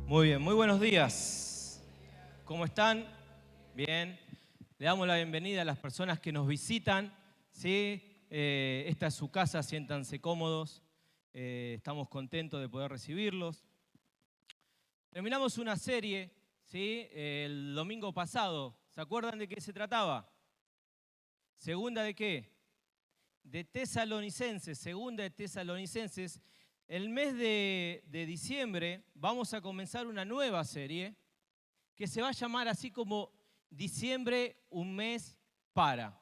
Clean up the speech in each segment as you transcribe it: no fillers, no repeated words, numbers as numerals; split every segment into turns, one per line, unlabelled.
Muy bien, muy buenos días. ¿Cómo están? Bien. Le damos la bienvenida a las personas que nos visitan, ¿sí? Esta es su casa, siéntanse cómodos. Estamos contentos de poder recibirlos. Terminamos una serie, ¿sí? El domingo pasado. ¿Se acuerdan de qué se trataba? ¿Segunda de qué? De Tesalonicenses, segunda de Tesalonicenses. El mes de diciembre vamos a comenzar una nueva serie que se va a llamar así como Diciembre, un mes para.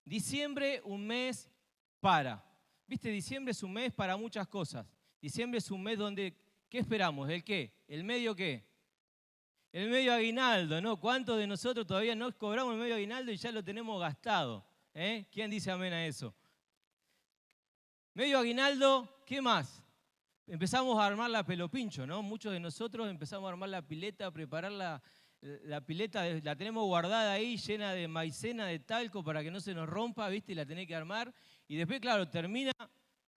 Diciembre, un mes para. ¿Viste? Diciembre es un mes para muchas cosas. Diciembre es un mes donde, ¿qué esperamos? ¿El qué? ¿El medio qué? El medio aguinaldo, ¿no? ¿Cuántos de nosotros todavía no cobramos el medio aguinaldo y ya lo tenemos gastado? ¿Quién dice amén a eso? Medio aguinaldo, ¿qué más? Empezamos a armar la pelopincho, ¿no? Muchos de nosotros empezamos a armar la pileta, a preparar la pileta, la tenemos guardada ahí, llena de maicena, de talco, para que no se nos rompa, ¿viste? Y la tenés que armar. Y después, claro, termina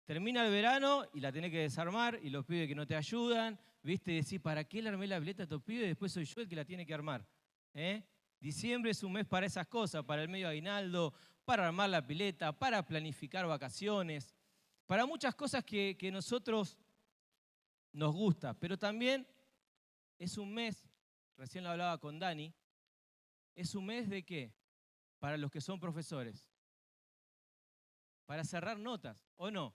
el verano y la tenés que desarmar, y los pibes que no te ayudan, ¿viste? Y decís, ¿para qué le armé la pileta a estos pibes? Después soy yo el que la tiene que armar. Diciembre es un mes para esas cosas, para el medio aguinaldo, para armar la pileta, para planificar vacaciones, para muchas cosas que nosotros nos gusta, pero también es un mes, recién lo hablaba con Dani, es un mes de qué? Para los que son profesores. Para cerrar notas, ¿o no?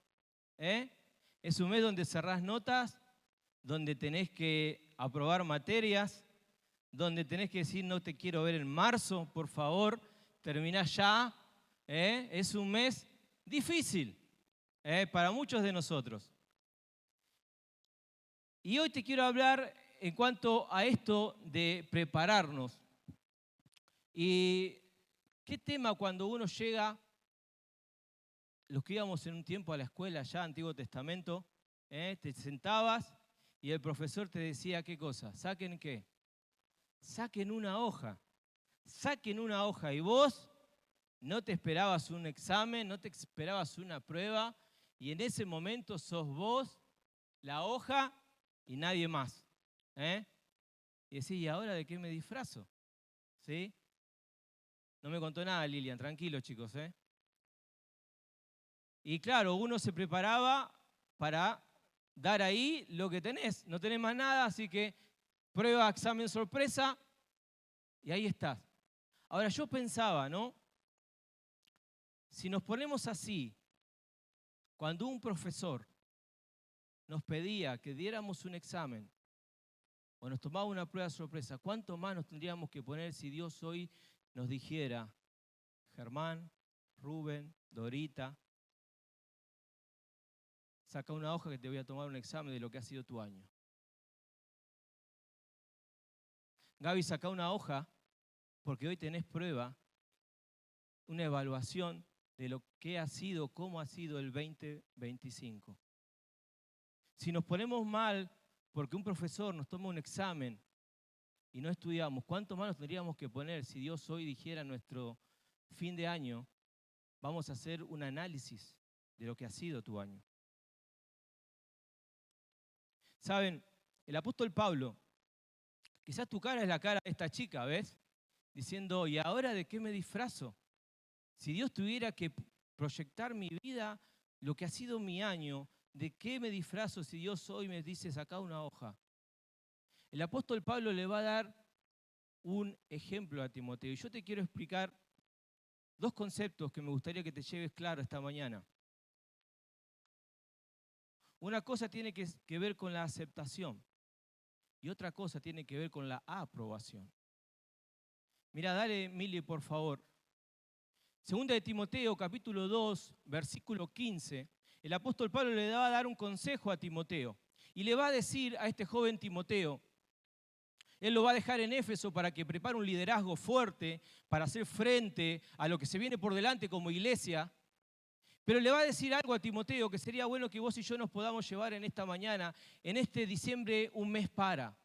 Es un mes donde cerrás notas, donde tenés que aprobar materias, donde tenés que decir no te quiero ver en marzo, por favor, terminás ya. Es un mes difícil para muchos de nosotros. Y hoy te quiero hablar en cuanto a esto de prepararnos. ¿Y qué tema cuando uno llega, los que íbamos en un tiempo a la escuela ya, Antiguo Testamento, te sentabas y el profesor te decía qué cosa? ¿Saquen qué? Saquen una hoja. Saquen una hoja. Y vos no te esperabas un examen, no te esperabas una prueba, y en ese momento sos vos, la hoja y nadie más. Y decís, ¿y ahora de qué me disfrazo? ¿Sí? No me contó nada Lilian, tranquilo chicos. Y claro, uno se preparaba para dar ahí lo que tenés. No tenés más nada, así que prueba, examen, sorpresa, y ahí estás. Ahora yo pensaba, ¿no? Si nos ponemos así, cuando un profesor nos pedía que diéramos un examen o nos tomaba una prueba sorpresa, ¿cuánto más nos tendríamos que poner si Dios hoy nos dijera, Germán, Rubén, Dorita, saca una hoja que te voy a tomar un examen de lo que ha sido tu año? Gaby, saca una hoja porque hoy tenés prueba, una evaluación de lo que ha sido, cómo ha sido el 2025. Si nos ponemos mal porque un profesor nos toma un examen y no estudiamos, ¿cuánto más nos tendríamos que poner si Dios hoy dijera nuestro fin de año, vamos a hacer un análisis de lo que ha sido tu año? Saben, el apóstol Pablo, quizás tu cara es la cara de esta chica, ¿ves? Diciendo, ¿y ahora de qué me disfrazo? Si Dios tuviera que proyectar mi vida, lo que ha sido mi año, ¿de qué me disfrazo si Dios hoy me dice, saca una hoja? El apóstol Pablo le va a dar un ejemplo a Timoteo. Y yo te quiero explicar dos conceptos que me gustaría que te lleves claro esta mañana. Una cosa tiene que ver con la aceptación y otra cosa tiene que ver con la aprobación. Mira, dale, Mili, por favor. Segunda de Timoteo, capítulo 2, versículo 15, el apóstol Pablo le va a dar un consejo a Timoteo y le va a decir a este joven Timoteo, él lo va a dejar en Éfeso para que prepare un liderazgo fuerte para hacer frente a lo que se viene por delante como iglesia, pero le va a decir algo a Timoteo que sería bueno que vos y yo nos podamos llevar en esta mañana, en este diciembre, un mes para.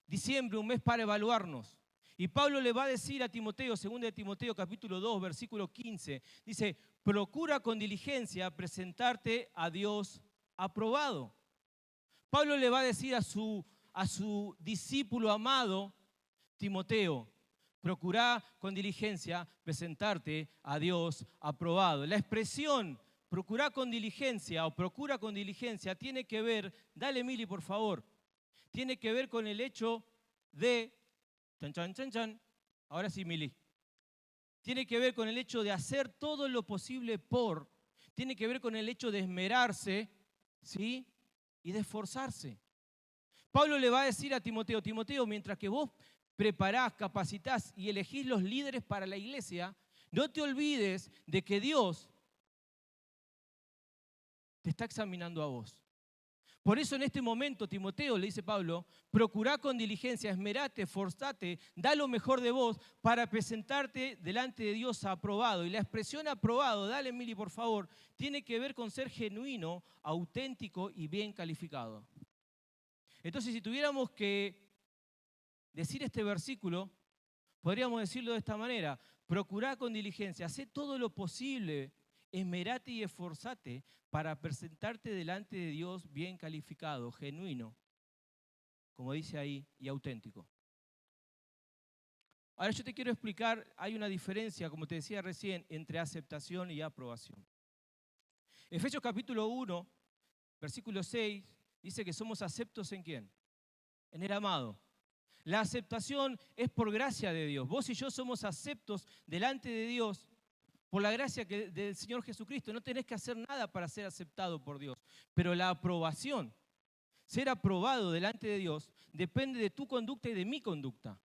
Diciembre, un mes para evaluarnos. Y Pablo le va a decir a Timoteo, 2 de Timoteo capítulo 2, versículo 15, dice, procura con diligencia presentarte a Dios aprobado. Pablo le va a decir a su a su discípulo amado, Timoteo, procurá con diligencia presentarte a Dios aprobado. La expresión procurá con diligencia o procura con diligencia tiene que ver, dale Mili por favor, tiene que ver con el hecho de, chan, chan, chan, chan, ahora sí Mili, tiene que ver con el hecho de hacer todo lo posible tiene que ver con el hecho de esmerarse, ¿sí? Y de esforzarse. Pablo le va a decir a Timoteo, Timoteo, mientras que vos preparás, capacitás y elegís los líderes para la iglesia, no te olvides de que Dios te está examinando a vos. Por eso en este momento, Timoteo, le dice Pablo, procurá con diligencia, esmerate, esforzate, da lo mejor de vos para presentarte delante de Dios aprobado. Y la expresión aprobado, dale Mili por favor, tiene que ver con ser genuino, auténtico y bien calificado. Entonces, si tuviéramos que decir este versículo, podríamos decirlo de esta manera: procurá con diligencia, hacé todo lo posible, esmerate y esforzate para presentarte delante de Dios bien calificado, genuino, como dice ahí, y auténtico. Ahora yo te quiero explicar, hay una diferencia, como te decía recién, entre aceptación y aprobación. Efesios capítulo 1, versículo 6, dice que somos aceptos ¿en quién? En el amado. La aceptación es por gracia de Dios. Vos y yo somos aceptos delante de Dios por la gracia del Señor Jesucristo. No tenés que hacer nada para ser aceptado por Dios. Pero la aprobación, ser aprobado delante de Dios, depende de tu conducta y de mi conducta.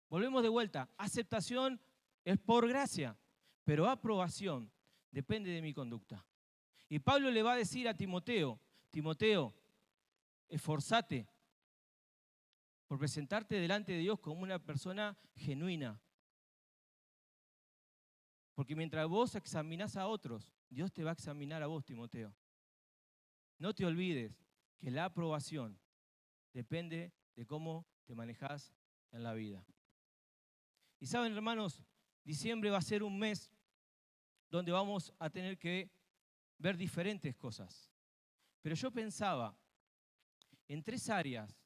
Volvemos de vuelta. Aceptación es por gracia, pero aprobación depende de mi conducta. Y Pablo le va a decir a Timoteo, Timoteo, esforzate por presentarte delante de Dios como una persona genuina. Porque mientras vos examinás a otros, Dios te va a examinar a vos, Timoteo. No te olvides que la aprobación depende de cómo te manejás en la vida. Y saben, hermanos, diciembre va a ser un mes donde vamos a tener que ver diferentes cosas. Pero yo pensaba en 3 áreas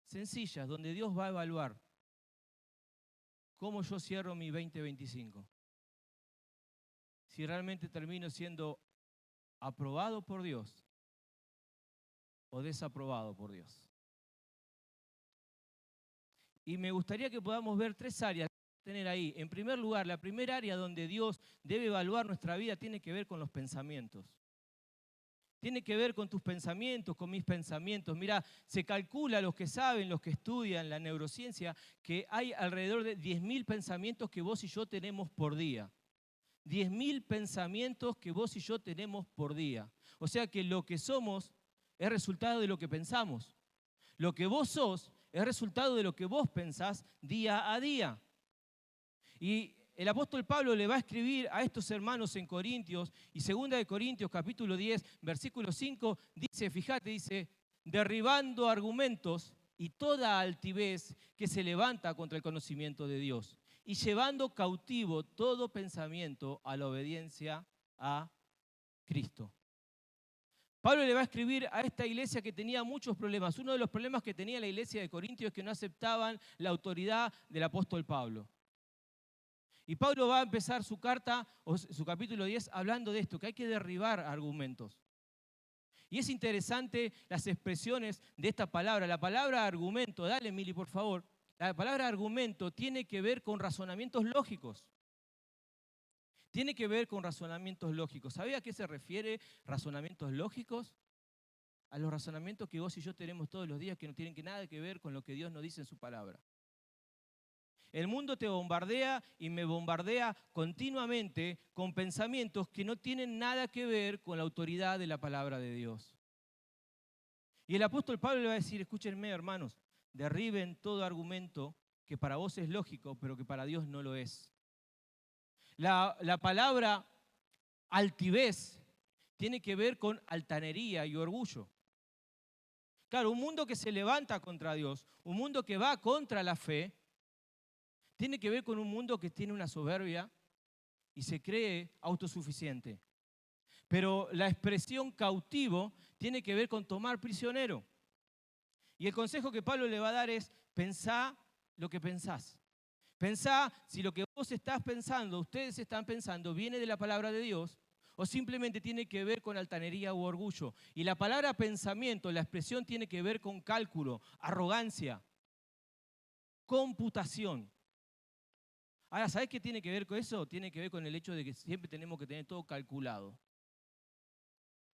sencillas donde Dios va a evaluar cómo yo cierro mi 2025. Si realmente termino siendo aprobado por Dios o desaprobado por Dios. Y me gustaría que podamos ver 3 áreas que tener ahí. En primer lugar, la primera área donde Dios debe evaluar nuestra vida tiene que ver con los pensamientos. Tiene que ver con tus pensamientos, con mis pensamientos. Mira, se calcula, los que saben, los que estudian la neurociencia, que hay alrededor de 10.000 pensamientos que vos y yo tenemos por día. 10.000 pensamientos que vos y yo tenemos por día. O sea que lo que somos es resultado de lo que pensamos. Lo que vos sos es resultado de lo que vos pensás día a día. Y el apóstol Pablo le va a escribir a estos hermanos en Corintios, y 2 de Corintios capítulo 10, versículo 5, dice, fíjate, dice, derribando argumentos y toda altivez que se levanta contra el conocimiento de Dios, y llevando cautivo todo pensamiento a la obediencia a Cristo. Pablo le va a escribir a esta iglesia que tenía muchos problemas. Uno de los problemas que tenía la iglesia de Corintios es que no aceptaban la autoridad del apóstol Pablo. Y Pablo va a empezar su carta, o su capítulo 10, hablando de esto, que hay que derribar argumentos. Y es interesante las expresiones de esta palabra. La palabra argumento, dale Mili por favor, la palabra argumento tiene que ver con razonamientos lógicos. Tiene que ver con razonamientos lógicos. ¿Sabe a qué se refiere razonamientos lógicos? A los razonamientos que vos y yo tenemos todos los días que no tienen nada que ver con lo que Dios nos dice en su palabra. El mundo te bombardea y me bombardea continuamente con pensamientos que no tienen nada que ver con la autoridad de la palabra de Dios. Y el apóstol Pablo le va a decir, escúchenme hermanos, derriben todo argumento que para vos es lógico, pero que para Dios no lo es. La palabra altivez tiene que ver con altanería y orgullo. Claro, un mundo que se levanta contra Dios, un mundo que va contra la fe, tiene que ver con un mundo que tiene una soberbia y se cree autosuficiente. Pero la expresión cautivo tiene que ver con tomar prisionero. Y el consejo que Pablo le va a dar es: pensá lo que pensás. Pensá si lo que vos estás pensando, ustedes están pensando, viene de la palabra de Dios o simplemente tiene que ver con altanería u orgullo. Y la palabra pensamiento, la expresión tiene que ver con cálculo, arrogancia, computación. Ahora, ¿sabés qué tiene que ver con eso? Tiene que ver con el hecho de que siempre tenemos que tener todo calculado.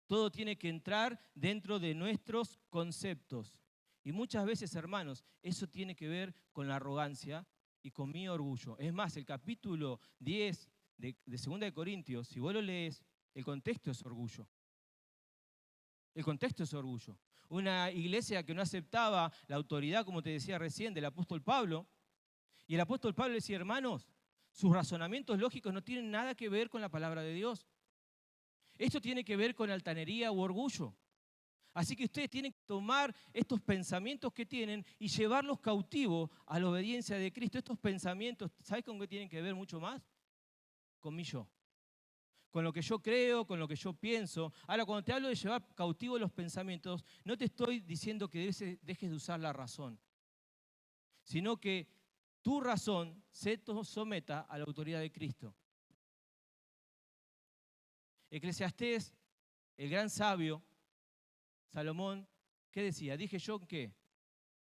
Todo tiene que entrar dentro de nuestros conceptos. Y muchas veces, hermanos, eso tiene que ver con la arrogancia y con mi orgullo. Es más, el capítulo 10 de 2 de Corintios, si vos lo lees, el contexto es orgullo. El contexto es orgullo. Una iglesia que no aceptaba la autoridad, como te decía recién, del apóstol Pablo. Y el apóstol Pablo decía: hermanos, sus razonamientos lógicos no tienen nada que ver con la palabra de Dios. Esto tiene que ver con altanería u orgullo. Así que ustedes tienen que tomar estos pensamientos que tienen y llevarlos cautivos a la obediencia de Cristo. Estos pensamientos, ¿sabes con qué tienen que ver mucho más? Con mi yo. Con lo que yo creo, con lo que yo pienso. Ahora, cuando te hablo de llevar cautivos los pensamientos, no te estoy diciendo que dejes de usar la razón, sino que tu razón se someta a la autoridad de Cristo. Eclesiastés, el gran sabio, Salomón, ¿qué decía? Dije yo, ¿qué?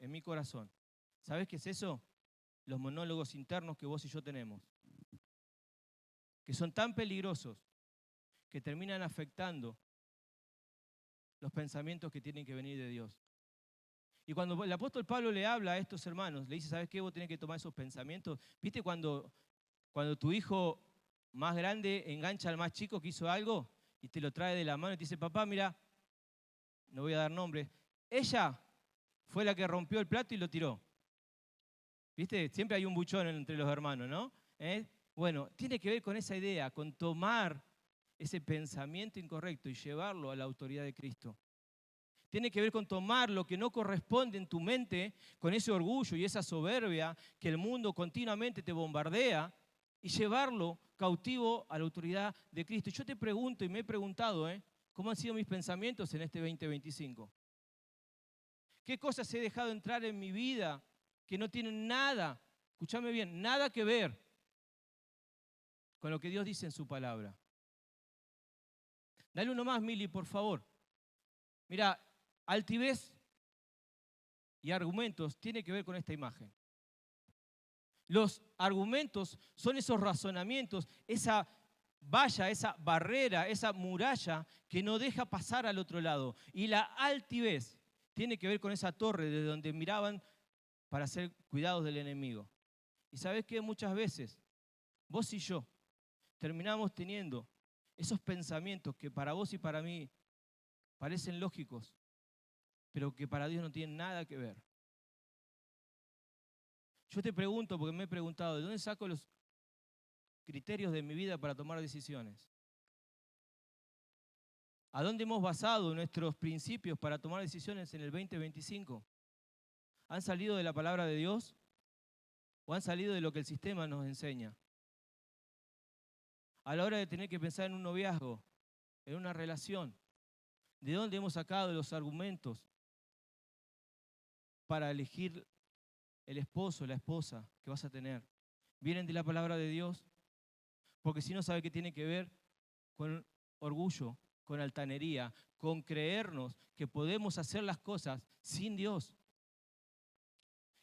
En mi corazón. ¿Sabés qué es eso? Los monólogos internos que vos y yo tenemos, que son tan peligrosos que terminan afectando los pensamientos que tienen que venir de Dios. Y cuando el apóstol Pablo le habla a estos hermanos, le dice: ¿sabes qué? Vos tenés que tomar esos pensamientos. ¿Viste cuando tu hijo más grande engancha al más chico que hizo algo y te lo trae de la mano y te dice: papá, mira, no voy a dar nombres, ella fue la que rompió el plato y lo tiró? ¿Viste? Siempre hay un buchón entre los hermanos, ¿no? Bueno, tiene que ver con esa idea, con tomar ese pensamiento incorrecto y llevarlo a la autoridad de Cristo. Tiene que ver con tomar lo que no corresponde en tu mente, con ese orgullo y esa soberbia que el mundo continuamente te bombardea, y llevarlo cautivo a la autoridad de Cristo. Y yo te pregunto, y me he preguntado, ¿cómo han sido mis pensamientos en este 2025? ¿Qué cosas he dejado entrar en mi vida que no tienen nada, escúchame bien, nada que ver con lo que Dios dice en su palabra? Dale uno más, Mili, por favor. Mira, altivez y argumentos tiene que ver con esta imagen. Los argumentos son esos razonamientos, esa valla, esa barrera, esa muralla que no deja pasar al otro lado. Y la altivez tiene que ver con esa torre desde donde miraban para ser cuidados del enemigo. Y sabes que muchas veces vos y yo terminamos teniendo esos pensamientos que para vos y para mí parecen lógicos, pero que para Dios no tienen nada que ver. Yo te pregunto, porque me he preguntado, ¿de dónde saco los criterios de mi vida para tomar decisiones? ¿A dónde hemos basado nuestros principios para tomar decisiones en el 2025? ¿Han salido de la palabra de Dios o han salido de lo que el sistema nos enseña? A la hora de tener que pensar en un noviazgo, en una relación, ¿de dónde hemos sacado los argumentos para elegir el esposo, la esposa que vas a tener? ¿Vienen de la palabra de Dios? Porque si no, sabe que tiene que ver con orgullo, con altanería, con creernos que podemos hacer las cosas sin Dios.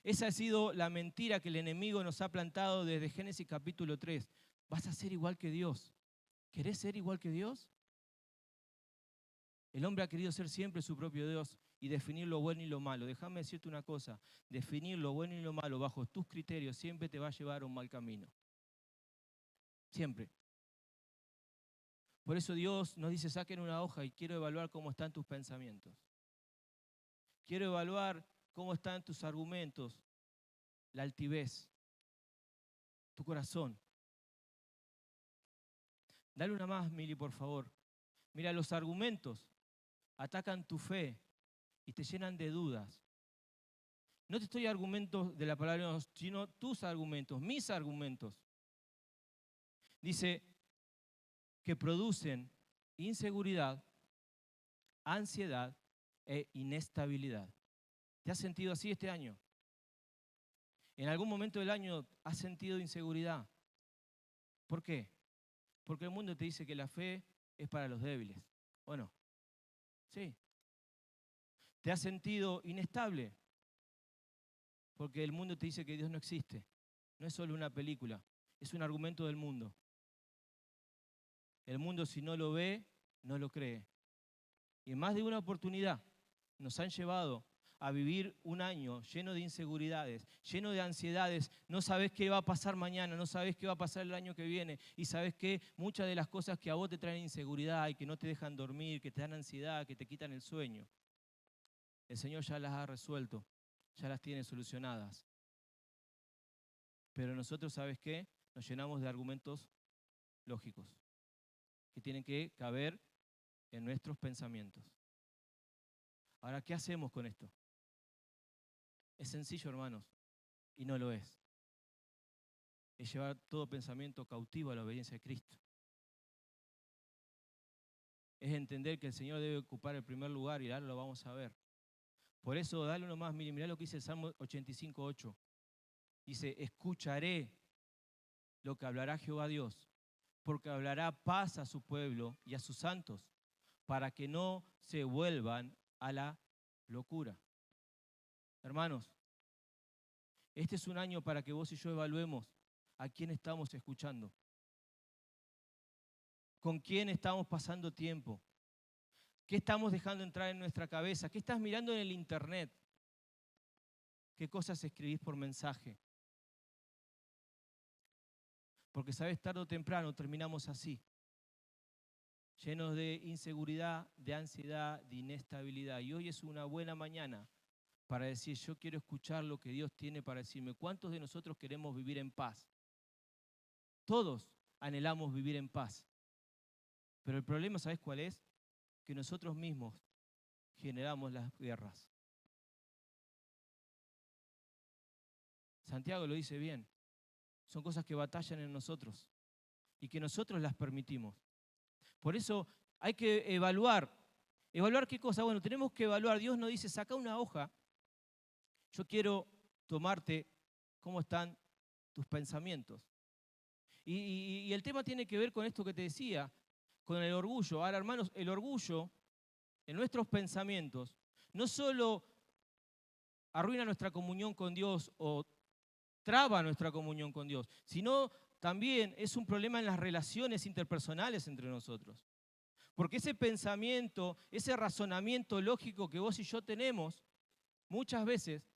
Esa ha sido la mentira que el enemigo nos ha plantado desde Génesis capítulo 3. Vas a ser igual que Dios. ¿Querés ser igual que Dios? El hombre ha querido ser siempre su propio Dios y definir lo bueno y lo malo. Déjame decirte una cosa: definir lo bueno y lo malo bajo tus criterios siempre te va a llevar a un mal camino. Siempre. Por eso Dios nos dice: saquen una hoja y quiero evaluar cómo están tus pensamientos. Quiero evaluar cómo están tus argumentos, la altivez, tu corazón. Dale una más, Mili, por favor. Mira, los argumentos atacan tu fe y te llenan de dudas. No te estoy argumentos de la palabra de Dios, sino tus argumentos, mis argumentos. Dice que producen inseguridad, ansiedad e inestabilidad. ¿Te has sentido así este año? ¿En algún momento del año has sentido inseguridad? ¿Por qué? Porque el mundo te dice que la fe es para los débiles. ¿O no? Sí. ¿Te has sentido inestable? Porque el mundo te dice que Dios no existe. No es solo una película, es un argumento del mundo. El mundo, si no lo ve, no lo cree. Y en más de una oportunidad nos han llevado a vivir un año lleno de inseguridades, lleno de ansiedades. No sabes qué va a pasar mañana, no sabes qué va a pasar el año que viene. Y sabes que muchas de las cosas que a vos te traen inseguridad y que no te dejan dormir, que te dan ansiedad, que te quitan el sueño, el Señor ya las ha resuelto, ya las tiene solucionadas. Pero nosotros, ¿sabes qué? Nos llenamos de argumentos lógicos que tienen que caber en nuestros pensamientos. Ahora, ¿qué hacemos con esto? Es sencillo, hermanos, y no lo es. Es llevar todo pensamiento cautivo a la obediencia de Cristo. Es entender que el Señor debe ocupar el primer lugar y ahora lo vamos a ver. Por eso, dale uno más, mirá lo que dice el Salmo 85:8. Dice, escucharé lo que hablará Jehová Dios, porque hablará paz a su pueblo y a sus santos, para que no se vuelvan a la locura. Hermanos, este es un año para que vos y yo evaluemos a quién estamos escuchando, con quién estamos pasando tiempo, qué estamos dejando entrar en nuestra cabeza, qué estás mirando en el internet, qué cosas escribís por mensaje. Porque sabes, tarde o temprano terminamos así, llenos de inseguridad, de ansiedad, de inestabilidad. Y hoy es una buena mañana para decir, yo quiero escuchar lo que Dios tiene para decirme. ¿Cuántos de nosotros queremos vivir en paz? Todos anhelamos vivir en paz. Pero el problema, ¿sabes cuál es? Que nosotros mismos generamos las guerras. Santiago lo dice bien. Son cosas que batallan en nosotros y que nosotros las permitimos. Por eso hay que evaluar. ¿Evaluar qué cosa? Bueno, tenemos que evaluar. Dios nos dice, saca una hoja. Yo quiero tomarte cómo están tus pensamientos. Y el tema tiene que ver con esto que te decía, con el orgullo. Ahora, hermanos, el orgullo en nuestros pensamientos no solo arruina nuestra comunión con Dios o traba nuestra comunión con Dios, sino también es un problema en las relaciones interpersonales entre nosotros. Porque ese pensamiento, ese razonamiento lógico que vos y yo tenemos, muchas veces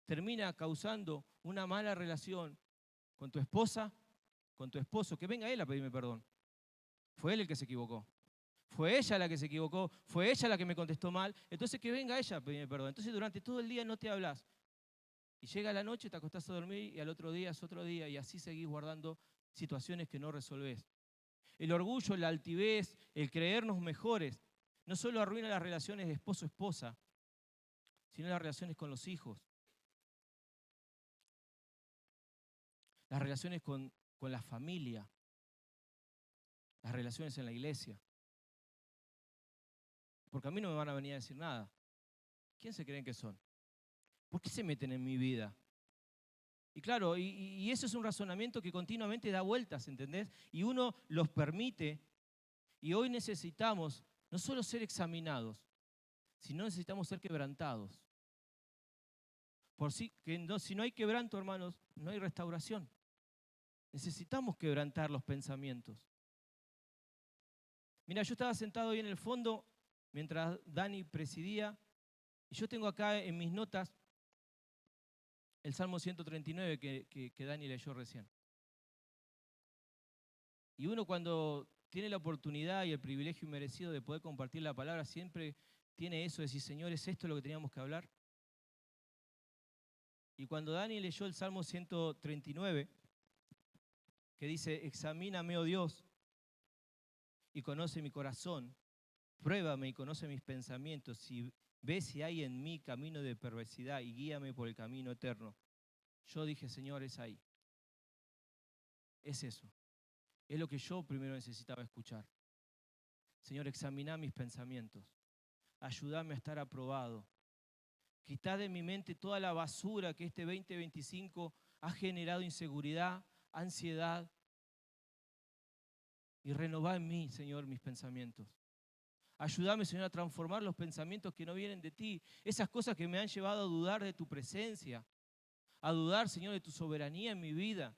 termina causando una mala relación con tu esposa, con tu esposo. Que venga él a pedirme perdón. Fue él el que se equivocó. Fue ella la que se equivocó, fue ella la que me contestó mal, entonces que venga ella a pedirme perdón. Entonces durante todo el día no te hablas. Y llega la noche, te acostás a dormir y al otro día es otro día y así seguís guardando situaciones que no resolvés. El orgullo, la altivez, el creernos mejores, no solo arruina las relaciones de esposo-esposa, sino las relaciones con los hijos, las relaciones con la familia, las relaciones en la iglesia. Porque a mí no me van a venir a decir nada. ¿Quién se creen que son? ¿Por qué se meten en mi vida? Y claro, y eso es un razonamiento que continuamente da vueltas, ¿entendés? Y uno los permite. Y hoy necesitamos no solo ser examinados, sino necesitamos ser quebrantados. Si no hay quebranto, hermanos, no hay restauración. Necesitamos quebrantar los pensamientos. Mira, yo estaba sentado ahí en el fondo mientras Dani presidía, y yo tengo acá en mis notas el Salmo 139 que Dani leyó recién. Y uno cuando tiene la oportunidad y el privilegio merecido de poder compartir la palabra, siempre tiene eso de decir, Señor, ¿es esto lo que teníamos que hablar? Y cuando Dani leyó el Salmo 139, que dice, examíname, oh Dios, y conoce mi corazón, pruébame y conoce mis pensamientos, y ve si hay en mí camino de perversidad y guíame por el camino eterno. Yo dije, Señor, es ahí. Es eso. Es lo que yo primero necesitaba escuchar. Señor, examina mis pensamientos. Ayúdame a estar aprobado. Quitá de mi mente toda la basura que este 2025 ha generado inseguridad, ansiedad. Y renová en mí, Señor, mis pensamientos. Ayúdame, Señor, a transformar los pensamientos que no vienen de ti. Esas cosas que me han llevado a dudar de tu presencia. A dudar, Señor, de tu soberanía en mi vida.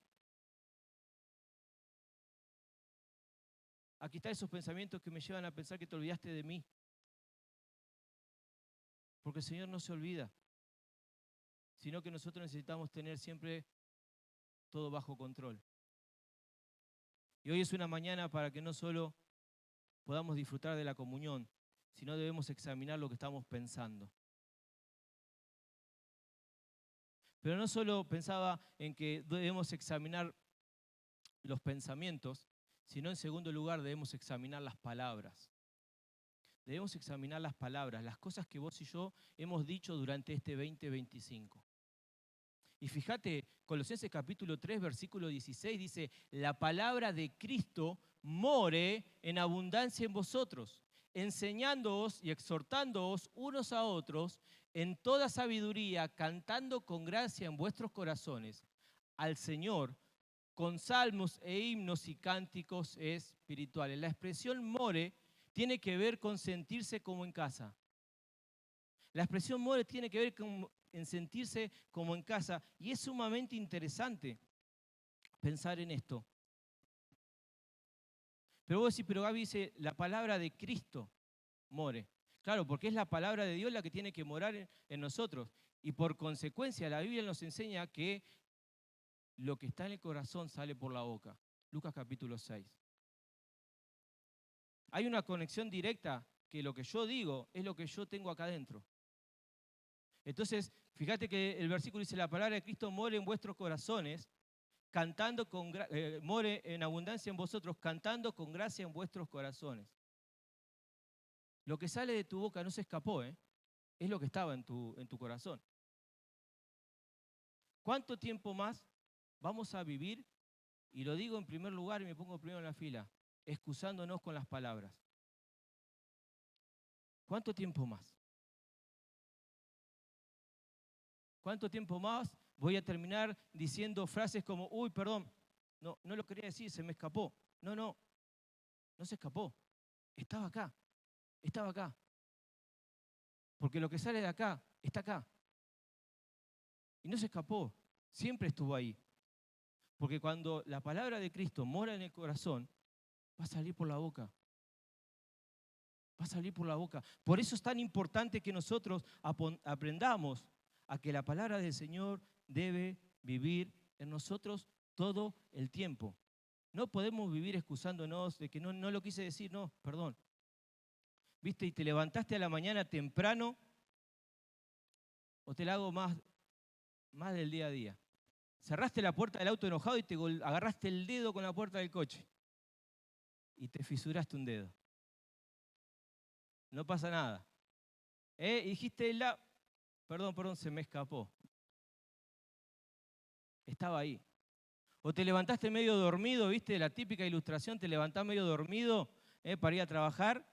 Aquí están esos pensamientos que me llevan a pensar que te olvidaste de mí. Porque el Señor no se olvida, sino que nosotros necesitamos tener siempre todo bajo control. Y hoy es una mañana para que no solo podamos disfrutar de la comunión, sino debemos examinar lo que estamos pensando. Pero no solo pensaba en que debemos examinar los pensamientos, sino en segundo lugar debemos examinar las palabras. Debemos examinar las palabras, las cosas que vos y yo hemos dicho durante este 2025. Y fíjate, Colosenses capítulo 3, versículo 16 dice, la palabra de Cristo more en abundancia en vosotros, enseñándoos y exhortándoos unos a otros en toda sabiduría, cantando con gracia en vuestros corazones al Señor, con salmos e himnos y cánticos espirituales. La expresión more tiene que ver con sentirse como en casa. La expresión more tiene que ver en sentirse como en casa. Y es sumamente interesante pensar en esto. Pero vos decís, pero Gaby dice, la palabra de Cristo more. Claro, porque es la palabra de Dios la que tiene que morar en nosotros. Y por consecuencia, la Biblia nos enseña que lo que está en el corazón sale por la boca. Lucas capítulo 6. Hay una conexión directa que lo que yo digo es lo que yo tengo acá adentro. Entonces, fíjate que el versículo dice, la palabra de Cristo more en vuestros corazones, cantando more en abundancia en vosotros, cantando con gracia en vuestros corazones. Lo que sale de tu boca no se escapó, es lo que estaba en tu corazón. ¿Cuánto tiempo más vamos a vivir? Y lo digo en primer lugar y me pongo primero en la fila, excusándonos con las palabras. ¿Cuánto tiempo más? ¿Cuánto tiempo más voy a terminar diciendo frases como, uy, perdón, no lo quería decir, se me escapó? No se escapó. Estaba acá, estaba acá. Porque lo que sale de acá, está acá. Y no se escapó, siempre estuvo ahí. Porque cuando la palabra de Cristo mora en el corazón, va a salir por la boca. Va a salir por la boca. Por eso es tan importante que nosotros aprendamos a que la palabra del Señor debe vivir en nosotros todo el tiempo. No podemos vivir excusándonos de que no lo quise decir, no, perdón. ¿Viste? Y te levantaste a la mañana temprano o te la hago más del día a día. Cerraste la puerta del auto enojado y te agarraste el dedo con la puerta del coche. Y te fisuraste un dedo. No pasa nada. Y dijiste, perdón, se me escapó. Estaba ahí. O te levantaste medio dormido, ¿viste? La típica ilustración, te levantás medio dormido para ir a trabajar,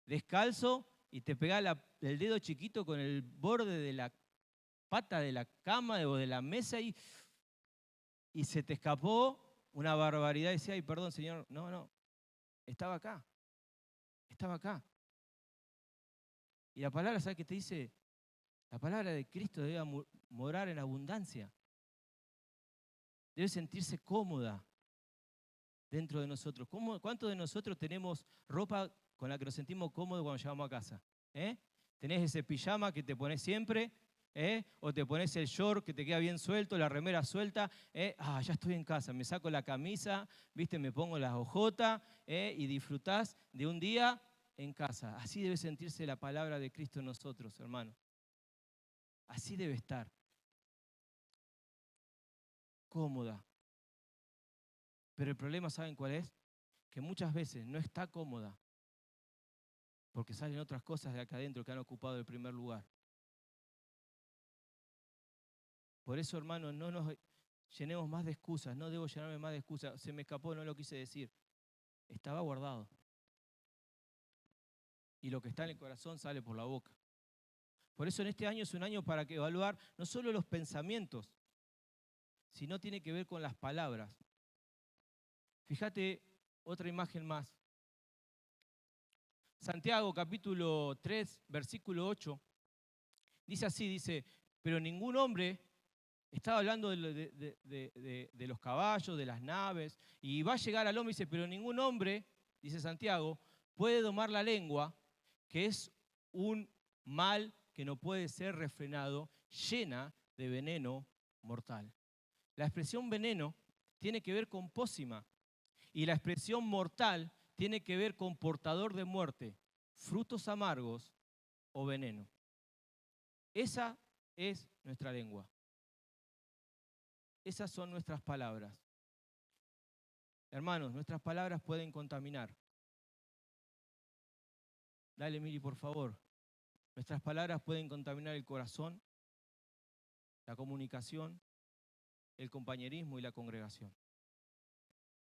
descalzo, y te pegás el dedo chiquito con el borde de la pata de la cama o de la mesa y se te escapó una barbaridad. Y decía, ay, perdón, Señor, no, estaba acá. Estaba acá. Y la palabra, ¿sabes qué te dice? La palabra de Cristo debe morar en abundancia. Debe sentirse cómoda dentro de nosotros. ¿Cuántos de nosotros tenemos ropa con la que nos sentimos cómodos cuando llegamos a casa? ¿Tenés ese pijama que te pones siempre? O te pones el short que te queda bien suelto, la remera suelta. Ya estoy en casa, me saco la camisa, ¿viste? Me pongo las ojotas y disfrutás de un día en casa. Así debe sentirse la palabra de Cristo en nosotros, hermanos. Así debe estar. Cómoda. Pero el problema, ¿saben cuál es? Que muchas veces no está cómoda porque salen otras cosas de acá adentro que han ocupado el primer lugar. Por eso, hermanos, no nos llenemos más de excusas. No debo llenarme más de excusas. Se me escapó, no lo quise decir. Estaba guardado. Y lo que está en el corazón sale por la boca. Por eso en este año es un año para que evaluar no solo los pensamientos, sino tiene que ver con las palabras. Fíjate otra imagen más. Santiago capítulo 3, versículo 8, dice así, dice, pero ningún hombre, estaba hablando de los caballos, de las naves, y va a llegar al hombre y dice, pero ningún hombre, dice Santiago, puede domar la lengua, que es un mal que no puede ser refrenado, llena de veneno mortal. La expresión veneno tiene que ver con pócima, y la expresión mortal tiene que ver con portador de muerte, frutos amargos o veneno. Esa es nuestra lengua. Esas son nuestras palabras. Hermanos, nuestras palabras pueden contaminar. Dale, Miri, por favor. Nuestras palabras pueden contaminar el corazón, la comunicación, el compañerismo y la congregación.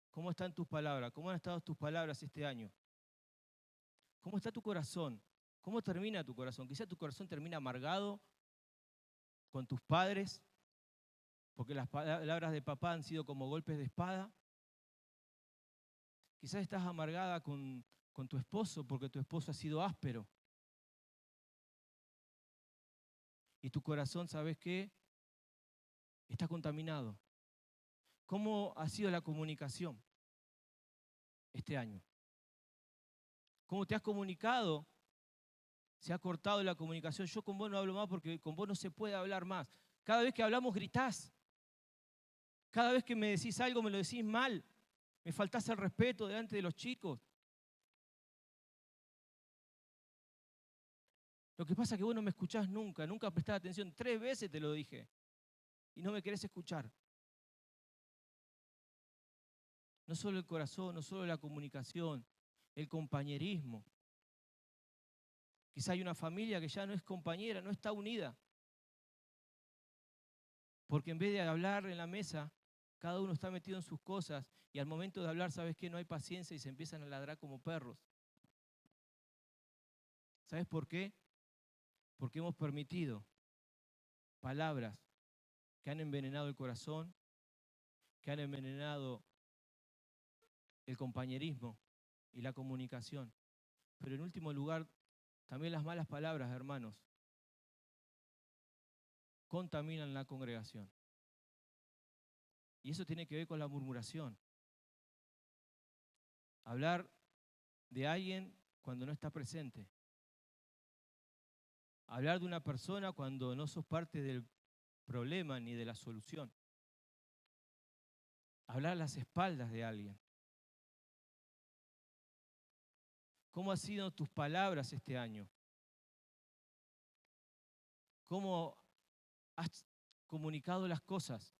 ¿Cómo están tus palabras? ¿Cómo han estado tus palabras este año? ¿Cómo está tu corazón? ¿Cómo termina tu corazón? Quizá tu corazón termina amargado con tus padres, porque las palabras de papá han sido como golpes de espada. Quizás estás amargada con tu esposo, porque tu esposo ha sido áspero. Y tu corazón, ¿sabes qué? Está contaminado. ¿Cómo ha sido la comunicación este año? ¿Cómo te has comunicado? Se ha cortado la comunicación. Yo con vos no hablo más porque con vos no se puede hablar más. Cada vez que hablamos gritás. Cada vez que me decís algo me lo decís mal. Me faltás el respeto delante de los chicos. Lo que pasa es que vos no me escuchás nunca, nunca prestás atención. 3 veces te lo dije y no me querés escuchar. No solo el corazón, no solo la comunicación, el compañerismo. Quizá hay una familia que ya no es compañera, no está unida. Porque en vez de hablar en la mesa, cada uno está metido en sus cosas y al momento de hablar, ¿sabes qué? No hay paciencia y se empiezan a ladrar como perros. ¿Sabes por qué? Porque hemos permitido palabras que han envenenado el corazón, que han envenenado el compañerismo y la comunicación. Pero en último lugar, también las malas palabras, hermanos, contaminan la congregación. Y eso tiene que ver con la murmuración. Hablar de alguien cuando no está presente. Hablar de una persona cuando no sos parte del problema ni de la solución. Hablar a las espaldas de alguien. ¿Cómo han sido tus palabras este año? ¿Cómo has comunicado las cosas?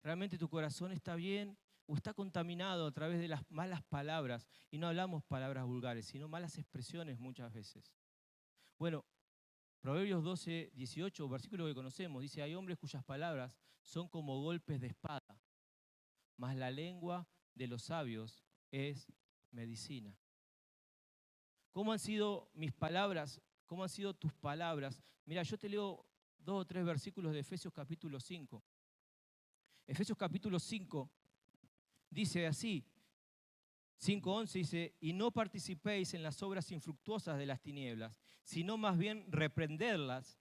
¿Realmente tu corazón está bien o está contaminado a través de las malas palabras? Y no hablamos palabras vulgares, sino malas expresiones muchas veces. Bueno, Proverbios 12, 18, versículo que conocemos, dice, hay hombres cuyas palabras son como golpes de espada, mas la lengua de los sabios es medicina. ¿Cómo han sido mis palabras? ¿Cómo han sido tus palabras? Mira, yo te leo 2 o 3 versículos de Efesios capítulo 5. Efesios capítulo 5 dice así, 5:11 dice, y no participéis en las obras infructuosas de las tinieblas, sino más bien reprenderlas,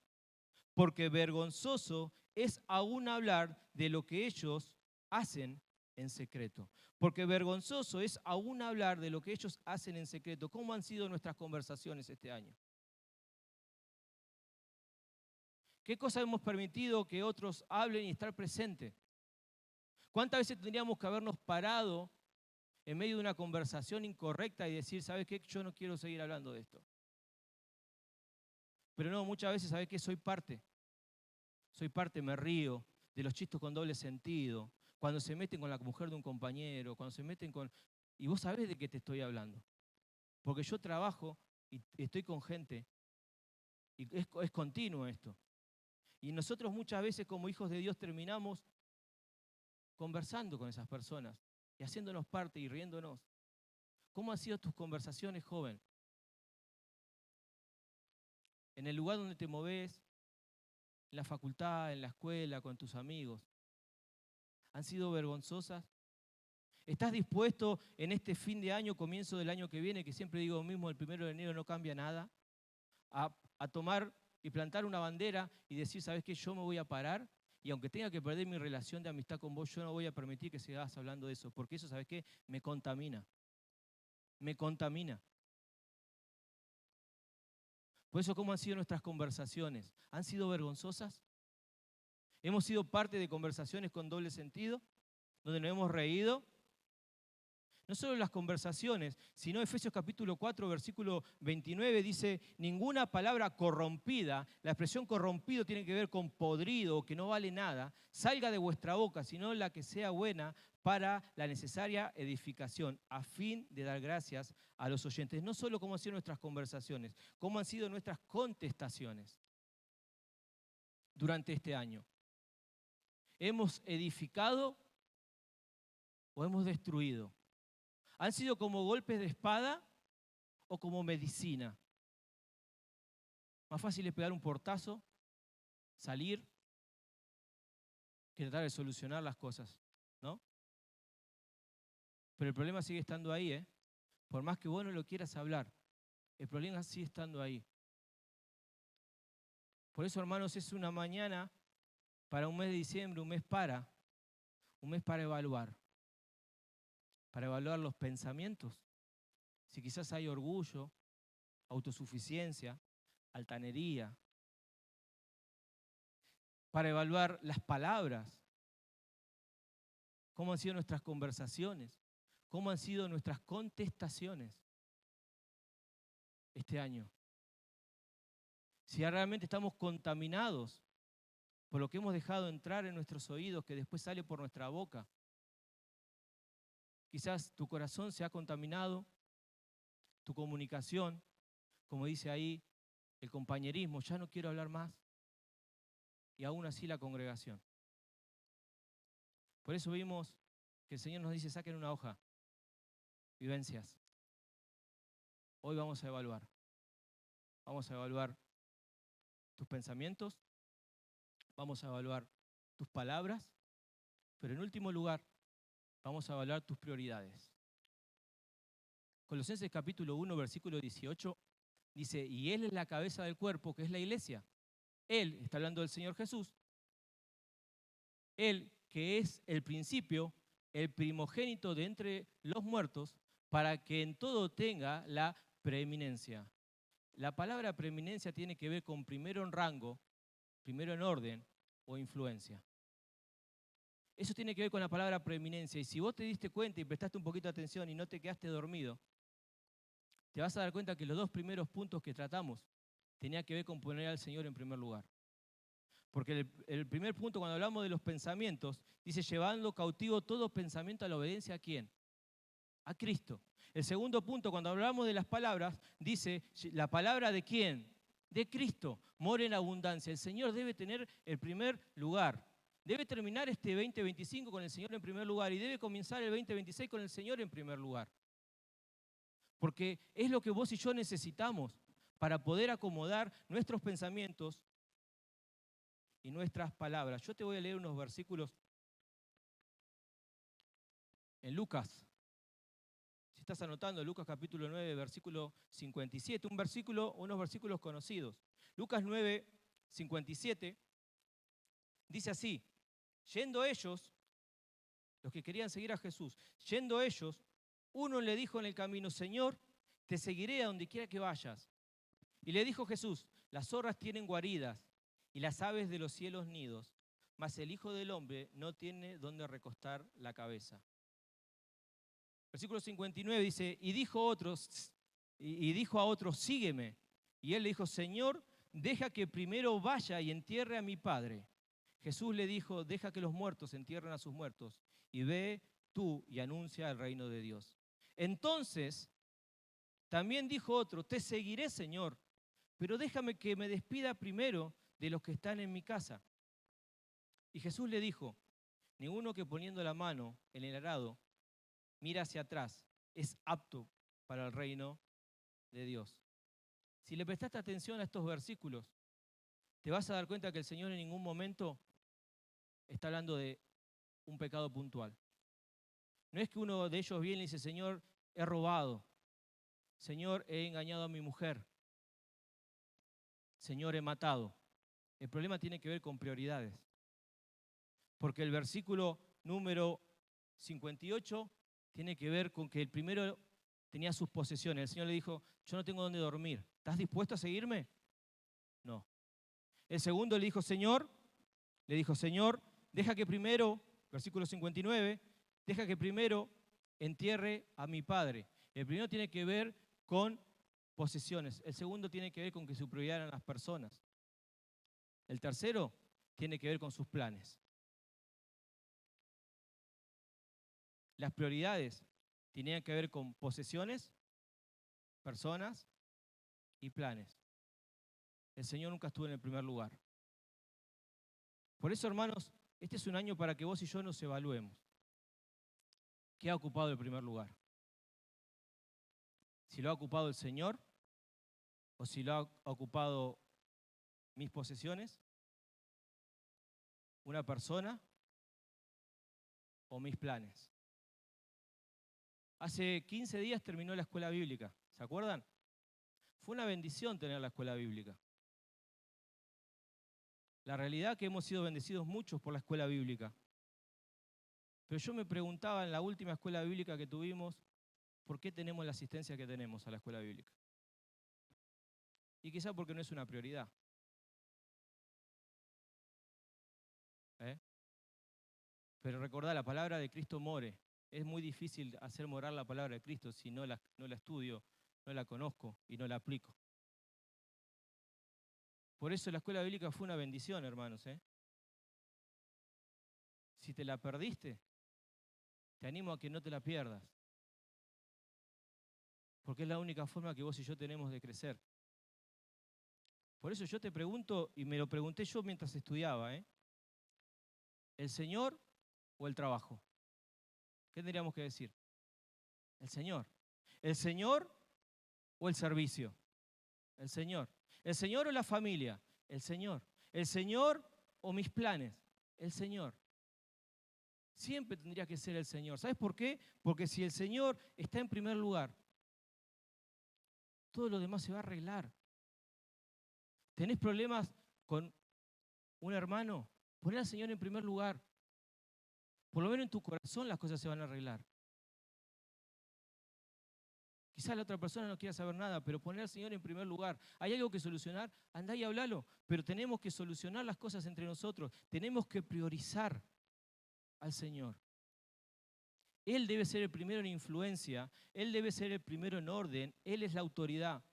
porque vergonzoso es aún hablar de lo que ellos hacen en secreto. Porque vergonzoso es aún hablar de lo que ellos hacen en secreto. ¿Cómo han sido nuestras conversaciones este año? ¿Qué cosas hemos permitido que otros hablen y estar presentes? ¿Cuántas veces tendríamos que habernos parado en medio de una conversación incorrecta y decir, ¿sabes qué? Yo no quiero seguir hablando de esto. Pero no, muchas veces, ¿sabes qué? Soy parte, me río de los chistes con doble sentido, cuando se meten con la mujer de un compañero, cuando se meten con... Y vos sabés de qué te estoy hablando. Porque yo trabajo y estoy con gente y es continuo esto. Y nosotros muchas veces como hijos de Dios terminamos conversando con esas personas y haciéndonos parte y riéndonos. ¿Cómo han sido tus conversaciones, joven? en el lugar donde te moves, en la facultad, en la escuela, con tus amigos, han sido vergonzosas? ¿Estás dispuesto en este fin de año, comienzo del año que viene, que siempre digo lo mismo, el 1 de enero no cambia nada, a tomar y plantar una bandera y decir, ¿sabes qué? Yo me voy a parar y aunque tenga que perder mi relación de amistad con vos, yo no voy a permitir que sigas hablando de eso, porque eso, ¿sabes qué? Me contamina. Me contamina. Por eso, ¿cómo han sido nuestras conversaciones? ¿Han sido vergonzosas? ¿Hemos sido parte de conversaciones con doble sentido, donde nos hemos reído? No solo las conversaciones, sino Efesios capítulo 4, versículo 29 dice, ninguna palabra corrompida, la expresión corrompido tiene que ver con podrido o que no vale nada, salga de vuestra boca, sino la que sea buena para la necesaria edificación, a fin de dar gracias a los oyentes. No solo cómo han sido nuestras conversaciones, cómo han sido nuestras contestaciones durante este año. ¿Hemos edificado o hemos destruido? ¿Han sido como golpes de espada o como medicina? Más fácil es pegar un portazo, salir, que tratar de solucionar las cosas, ¿no? Pero el problema sigue estando ahí, ¿eh? Por más que vos no lo quieras hablar, el problema sigue estando ahí. Por eso, hermanos, es una mañana para un mes de diciembre, un mes para evaluar los pensamientos. Si quizás hay orgullo, autosuficiencia, altanería, para evaluar las palabras, cómo han sido nuestras conversaciones, cómo han sido nuestras contestaciones este año. Si realmente estamos contaminados por lo que hemos dejado entrar en nuestros oídos, que después sale por nuestra boca. Quizás tu corazón se ha contaminado, tu comunicación, como dice ahí, el compañerismo, ya no quiero hablar más, y aún así la congregación. Por eso vimos que el Señor nos dice, saquen una hoja, vivencias. Hoy vamos a evaluar tus pensamientos, vamos a evaluar tus palabras, pero en último lugar, vamos a evaluar tus prioridades. Colosenses capítulo 1, versículo 18, dice, y Él es la cabeza del cuerpo, que es la iglesia. Él, está hablando del Señor Jesús, Él que es el principio, el primogénito de entre los muertos, para que en todo tenga la preeminencia. La palabra preeminencia tiene que ver con primero en rango, primero en orden o influencia. Eso tiene que ver con la palabra preeminencia. Y si vos te diste cuenta y prestaste un poquito de atención y no te quedaste dormido, te vas a dar cuenta que los dos primeros puntos que tratamos tenían que ver con poner al Señor en primer lugar. Porque el primer punto, cuando hablamos de los pensamientos, dice, llevando cautivo todo pensamiento a la obediencia ¿a quién? A Cristo. El segundo punto, cuando hablamos de las palabras, dice, ¿la palabra de quién? De Cristo. Mora en abundancia. El Señor debe tener el primer lugar. Debe terminar este 2025 con el Señor en primer lugar y debe comenzar el 2026 con el Señor en primer lugar. Porque es lo que vos y yo necesitamos para poder acomodar nuestros pensamientos y nuestras palabras. Yo te voy a leer unos versículos en Lucas. Si estás anotando, Lucas capítulo 9, versículo 57, unos versículos conocidos. Lucas 9, 57, dice así, yendo ellos, los que querían seguir a Jesús, yendo ellos, uno le dijo en el camino, Señor, te seguiré a donde quiera que vayas. Y le dijo Jesús, las zorras tienen guaridas y las aves de los cielos nidos, mas el Hijo del Hombre no tiene dónde recostar la cabeza. Versículo 59 dice, y dijo a otros, sígueme. Y él le dijo, Señor, deja que primero vaya y entierre a mi padre. Jesús le dijo, deja que los muertos entierren a sus muertos, y ve tú y anuncia el reino de Dios. Entonces, también dijo otro, te seguiré, Señor, pero déjame que me despida primero de los que están en mi casa. Y Jesús le dijo, ninguno que poniendo la mano en el arado mira hacia atrás es apto para el reino de Dios. Si le prestaste atención a estos versículos, te vas a dar cuenta que el Señor en ningún momento está hablando de un pecado puntual. No es que uno de ellos viene y dice, Señor, he robado. Señor, he engañado a mi mujer. Señor, he matado. El problema tiene que ver con prioridades. Porque el versículo número 58 tiene que ver con que el primero tenía sus posesiones. El Señor le dijo, yo no tengo dónde dormir. ¿Estás dispuesto a seguirme? No. El segundo le dijo, Señor, deja que primero, versículo 59, deja que primero entierre a mi padre. El primero tiene que ver con posesiones. El segundo tiene que ver con que su prioridad eran las personas. El tercero tiene que ver con sus planes. Las prioridades tenían que ver con posesiones, personas y planes. El Señor nunca estuvo en el primer lugar. Por eso, hermanos, este es un año para que vos y yo nos evaluemos. ¿Qué ha ocupado el primer lugar? Si lo ha ocupado el Señor o si lo ha ocupado mis posesiones, una persona o mis planes. Hace 15 días terminó la escuela bíblica, ¿se acuerdan? Fue una bendición tener la escuela bíblica. La realidad es que hemos sido bendecidos muchos por la escuela bíblica. Pero yo me preguntaba en la última escuela bíblica que tuvimos, ¿por qué tenemos la asistencia que tenemos a la escuela bíblica? Y quizá porque no es una prioridad. Pero recordá, la palabra de Cristo more. Es muy difícil hacer morar la palabra de Cristo si no la estudio, no la conozco y no la aplico. Por eso la escuela bíblica fue una bendición, hermanos. Si te la perdiste, te animo a que no te la pierdas. Porque es la única forma que vos y yo tenemos de crecer. Por eso yo te pregunto, y me lo pregunté yo mientras estudiaba, ¿el Señor o el trabajo? ¿Qué tendríamos que decir? El Señor. ¿El Señor o el servicio? El Señor. ¿El Señor o la familia? El Señor. ¿El Señor o mis planes? El Señor. Siempre tendría que ser el Señor. ¿Sabes por qué? Porque si el Señor está en primer lugar, todo lo demás se va a arreglar. ¿Tenés problemas con un hermano? Poné al Señor en primer lugar. Por lo menos en tu corazón las cosas se van a arreglar. Quizás la otra persona no quiera saber nada, pero poner al Señor en primer lugar. ¿Hay algo que solucionar? Andá y hablalo. Pero tenemos que solucionar las cosas entre nosotros. Tenemos que priorizar al Señor. Él debe ser el primero en influencia. Él debe ser el primero en orden. Él es la autoridad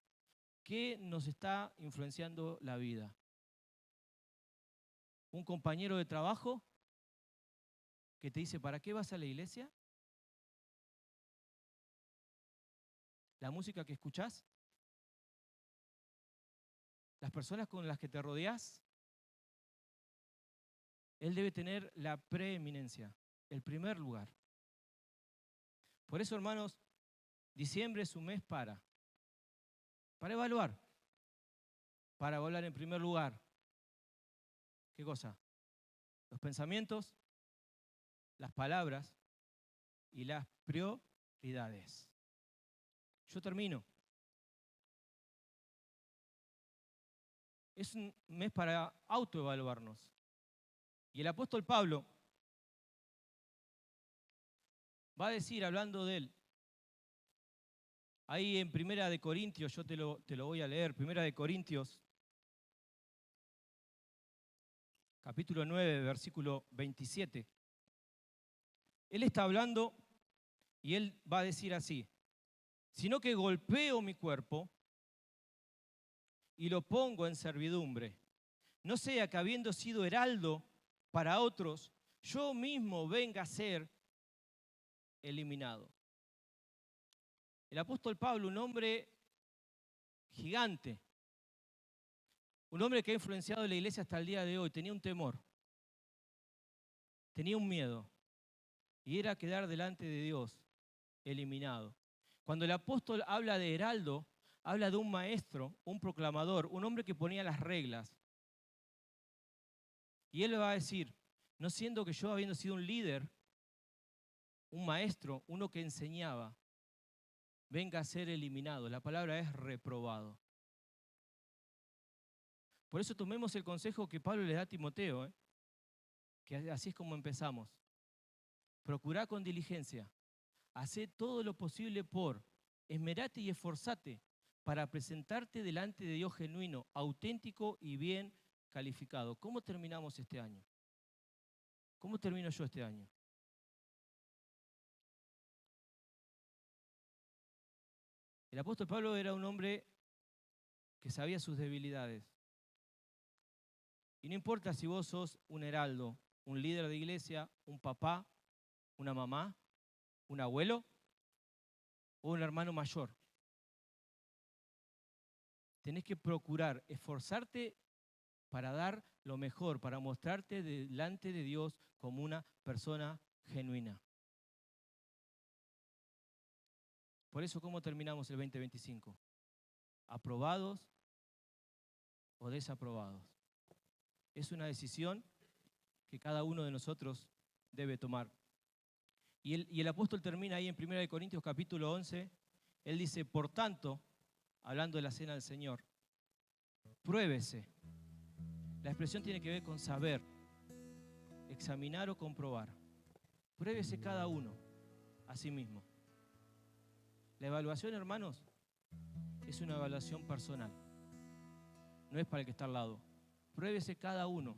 que nos está influenciando la vida. Un compañero de trabajo que te dice, ¿para qué vas a la iglesia? ¿La música que escuchás? ¿Las personas con las que te rodeás? Él debe tener la preeminencia, el primer lugar. Por eso, hermanos, diciembre es un mes para evaluar, para evaluar en primer lugar. ¿Qué cosa? Los pensamientos, las palabras y las prioridades. Yo termino. Es un mes para autoevaluarnos. Y el apóstol Pablo va a decir, hablando de él, ahí en Primera de Corintios, yo te lo voy a leer, Primera de Corintios, capítulo 9, versículo 27. Él está hablando y él va a decir así, sino que golpeo mi cuerpo y lo pongo en servidumbre. No sea que habiendo sido heraldo para otros, yo mismo venga a ser eliminado. El apóstol Pablo, un hombre gigante, un hombre que ha influenciado la iglesia hasta el día de hoy, tenía un temor, tenía un miedo, y era quedar delante de Dios eliminado. Cuando el apóstol habla de heraldo, habla de un maestro, un proclamador, un hombre que ponía las reglas. Y él le va a decir, no siendo que yo, habiendo sido un líder, un maestro, uno que enseñaba, venga a ser eliminado. La palabra es reprobado. Por eso tomemos el consejo que Pablo le da a Timoteo, que así es como empezamos. Procurá con diligencia, hacé todo lo posible por, esmerate y esforzate para presentarte delante de Dios genuino, auténtico y bien calificado. ¿Cómo terminamos este año? ¿Cómo termino yo este año? El apóstol Pablo era un hombre que sabía sus debilidades. Y no importa si vos sos un heraldo, un líder de iglesia, un papá, una mamá, un abuelo o un hermano mayor. Tenés que procurar, esforzarte para dar lo mejor, para mostrarte delante de Dios como una persona genuina. Por eso, ¿cómo terminamos el 2025? ¿Aprobados o desaprobados? Es una decisión que cada uno de nosotros debe tomar. Y el apóstol termina ahí en 1 Corintios capítulo 11, él dice, por tanto, hablando de la cena del Señor, pruébese. La expresión tiene que ver con saber, examinar o comprobar. Pruébese cada uno a sí mismo. La evaluación, hermanos, es una evaluación personal. No es para el que está al lado. Pruébese cada uno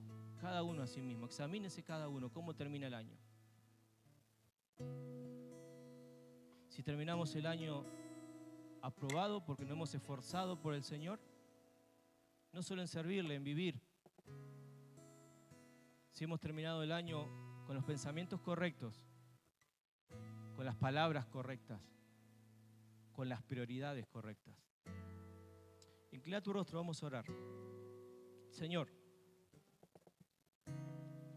a sí mismo. Examínese cada uno cómo termina el año. Si terminamos el año aprobado porque nos hemos esforzado por el Señor, no solo en servirle, en vivir. Si hemos terminado el año con los pensamientos correctos, con las palabras correctas, con las prioridades correctas. Inclina tu rostro, vamos a orar. Señor,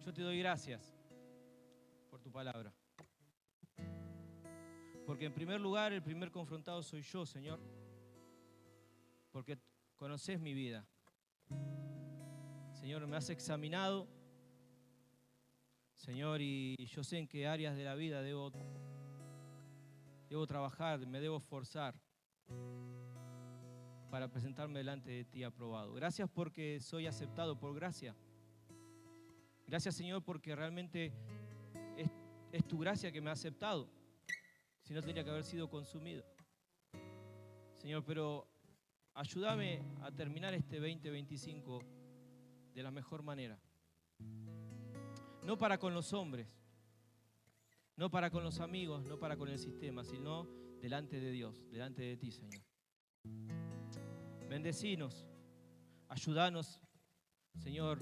yo te doy gracias por tu palabra. Porque en primer lugar, el primer confrontado soy yo, Señor. Porque conoces mi vida. Señor, me has examinado. Señor, y yo sé en qué áreas de la vida debo trabajar, me debo esforzar para presentarme delante de ti aprobado. Gracias porque soy aceptado por gracia. Gracias, Señor, porque realmente es tu gracia que me ha aceptado. Si no, tendría que haber sido consumido. Señor, pero ayúdame a terminar este 2025 de la mejor manera. No para con los hombres, no para con los amigos, no para con el sistema, sino delante de Dios, delante de ti, Señor. Bendecinos, ayúdanos, Señor,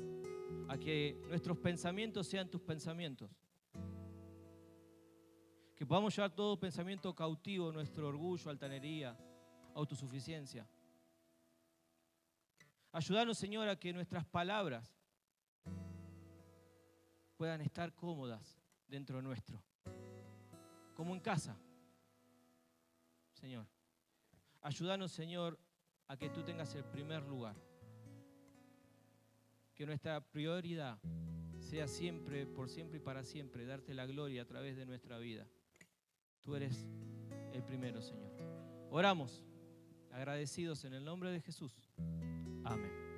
a que nuestros pensamientos sean tus pensamientos. Que podamos llevar todo pensamiento cautivo, nuestro orgullo, altanería, autosuficiencia. Ayúdanos, Señor, a que nuestras palabras puedan estar cómodas dentro nuestro, como en casa. Señor, ayúdanos, Señor, a que tú tengas el primer lugar. Que nuestra prioridad sea siempre, por siempre y para siempre, darte la gloria a través de nuestra vida. Tú eres el primero, Señor. Oramos, agradecidos en el nombre de Jesús. Amén.